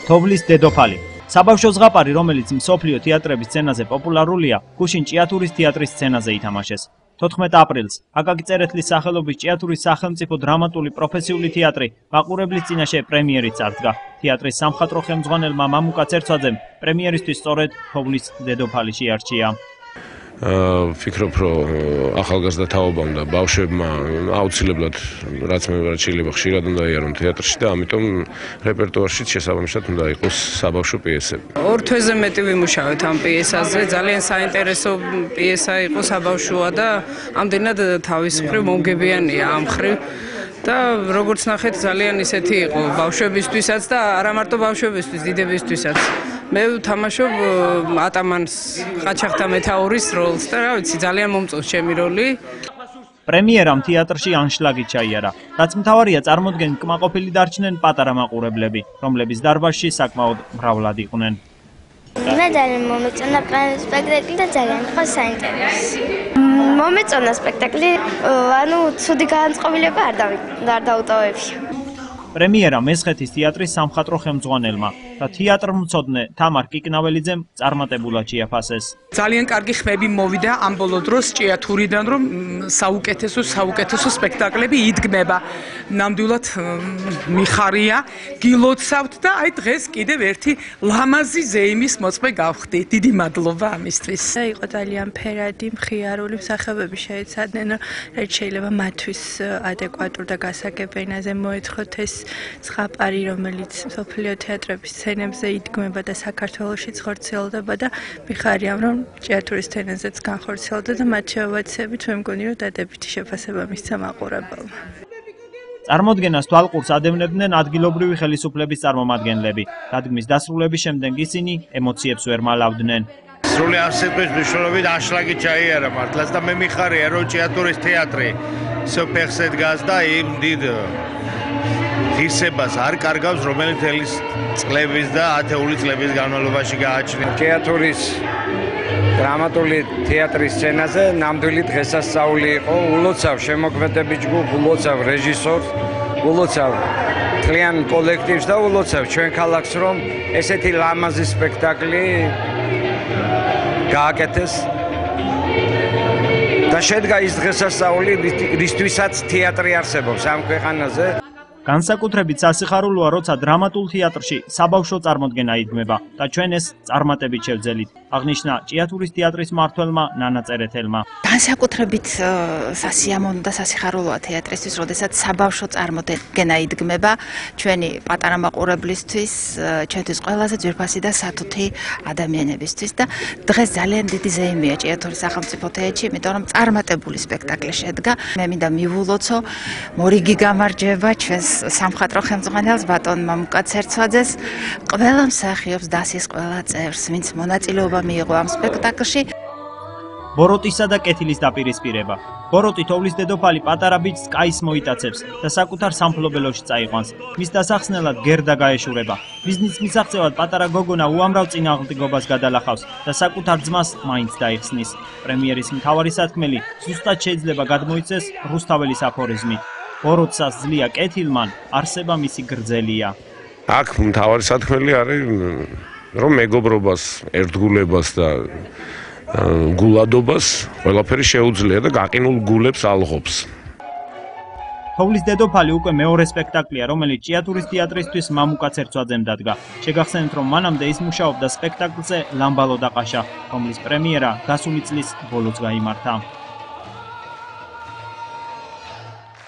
თოვლის დედოფალი. საბავშვო ზღაპარი, რომელიც მსოფლიო თეატრების სცენაზე პოპულარულია, გუშინ ჭიათურის თეატრის სცენაზე ითამაშეს. 14 აპრილს აკაკი წერეთლის სახელობის ჭიათურის სახელმწიფო დრამატული პროფესიული თეატრი მაყურებლის წინაშე პრემიერით წარდგა. თეატრის სამხატვრო ხელმძღვანელმა მამუკა ცერცვაძემ პრემიერისთვის სწორედ თოვლის დედოფალი შეარჩია. Ვფიქრობ, რომ ახალგაზრდა თაობამ და ბავშვებმა აუცილებლად რაც მე შეიძლება ხშირად უნდა იარონ თეატრში და ამიტომ რეპერტუარში შესაბამისად უნდა იყოს საბავშვო პიესები. ორ თვეზე მეტი ვიმუშავეთ ამ პიესაზე, ძალიან საინტერესო პიესა იყო, საბავშვოა და ამდენად თავის მხრივ მომგებიანია ამ მხრივ. და როგორც ნახეთ, ძალიან ისეთი იყო ბავშვებისთვისაც და არა მარტო ბავშვებისთვის, დიდებისთვისაც. მე ვთამაშობ ატამანს ყაჩაღთა მეთაურის როლს და რა ვიცი, ძალიან მომწონს ჩემი როლი. პრემიერამ თეატრში ანშლაგით ჩაიარა, რაც მთავარია წარმოდგენით კმაყოფილი დარჩნენ პატარა მაყურებლები, რომლების დარბაზში საკმაოდ მრავლად იყვნენ. მე ძალიან მომეწონა სპექტაკლი და ძალიან იყო საინტერესო. მომეწონა სპექტაკლი, ანუ ცუდი განწყობილება არ დაუტოვებია. პრემიერა მესხეთის თეატრის სამხატვრო ხელმძღვანელმა და თეატრმცოდნე თამარ კიკნაველიძემ წარმატებულად შეაფასეს. ძალიან კარგი ხმები მოვიდა ამ ბოლო დროს ჭიათურიდან, რომ საუკეთესო სპექტაკლები იდგმება. ნამდვილად მიხარია, გილოცავთ და აი დღეს კიდევ ერთი ლამაზი ზეიმის მოწმე გავხდი. დიდი მადლობა ამისთვის. იყო ძალიან ფერადი, მხიარული მსახიობები შეეცადნენ, რაც შეიძლება მათთვის ადეკვატურ და გასაგებ ენაზე მოეთხოთ ეს ზღაპარი, რომელიც მსოფლიო თეატრების სცენებზე იდგმება და საქართველოშიც ხორციელდება და მიხარია, რომ ჭიათურის სცენაზეც განხორციელდა და მათ შევაცებით მე მგონი, რომ დადებითი შეფასება მისცა მაყურებელმა. წარმოდგენას თვალყურს ადევნებდნენ ადგილობრივი ხელისუფლების წარმომადგენლები. დადგმის დასრულების შემდეგ ისინი ემოციებს ვერ მალავდნენ. სრული არსებობის მნიშვნელობით ანშლაგით ჩაიარა მართლაც და მე მიხარია, რომ ჭიათურის თეატრი ფეხზე დგას და იმ დიდ ღირსებას არ კარგავს, რომელიც წელი წლების და ათეული წლების განმავლობაში გააჩნია. ჭიათურის დრამატული თეატრის სცენაზე ნამდვილი დღესასწაული იყო. ულოცავ შემოქმედების ჯგუფ, ულოცავ რეჟისორს, ულოცავ მთლიან კოლექტივს და ულოცავ ჩვენ ქალაქს, რომ ესეთი ლამაზი სპექტაკლი გააკეთეს. და შედგა ის დღესასწაული, რისთვისაც თეატრი არსებობს ამ ქვეყანაზე. განსაკუთრებით სასიხარულოა, როცა დრამატულ თეატრში საბავშვო წარმოდგენა იდგმება და ჩვენ ეს წარმატებით შევძელით, აღნიშნა ჭიათურის თეატრის მმართველმა ნანა წერეთელმა. განსაკუთრებით სასიამოვნო და სასიხარულოა თეატრისთვის, როდესაც საბავშვო წარმოდგენა იდგმება ჩვენი პატარა მაყურებლისთვის, ჩვენთვის ყველაზე ძვირფასი და სათუთი ადამიანებისთვის და დღეს ძალიან დიდი ზეიმია ჭიათურის სახელმწიფო თეატრში, იმიტომ რომ წარმატებული სპექტაკლი შედგა. მე მინდა მივულოცო, მორიგი გამარჯვება ჩვენს სამხატვრო ხელმძღვანელს ბატონ მამუკა ცერცვაძეს, ყველა მსახიობს, დასის ყველა წევრს, ვინც მონაწილეობა მიიღო ამ სპექტაკლში. ბოროტისა და კეთილის დაპირისპირება. ბოროტი თოვლის დედოფალი პატარა ბიჭს კაის მოიტაცებს და საკუთარ სამფლობელოში წაიყვანს. მის დასახსნელად გერდა გაეშურება. მიზნის მისაღწევად პატარა გოგონა უამრავ წინააღმდეგობას გადალახავს და საკუთარ ძმას მაინც დაიხსნის. პრემიერის მთავარი სათქმელი ზუსტად შეიძლება გადმოიცეს რუსთაველის აფორიზმით. ბოროტსა ძლია კეთილმან, არსება მისი გრძელია. აქ მთავარი სათქმელი არის, რომ მეგობრობას, ერთგულებას და გულადობას ყველაფერი შეუძლია და გაყინულ გულებს ალღობს. თოვლის დედოფალი უკვე მეორე სპექტაკლია, რომელიც ჭიათურის თეატრისთვის მამუკა ცერცვაძემ დადგა. შეგახსენებთ, რომ მანამდე ის მუშაობდა სპექტაკლზე ლამბალო და ყაშა, რომლის პრემიერა გასული წლის ბოლოს გაიმართა.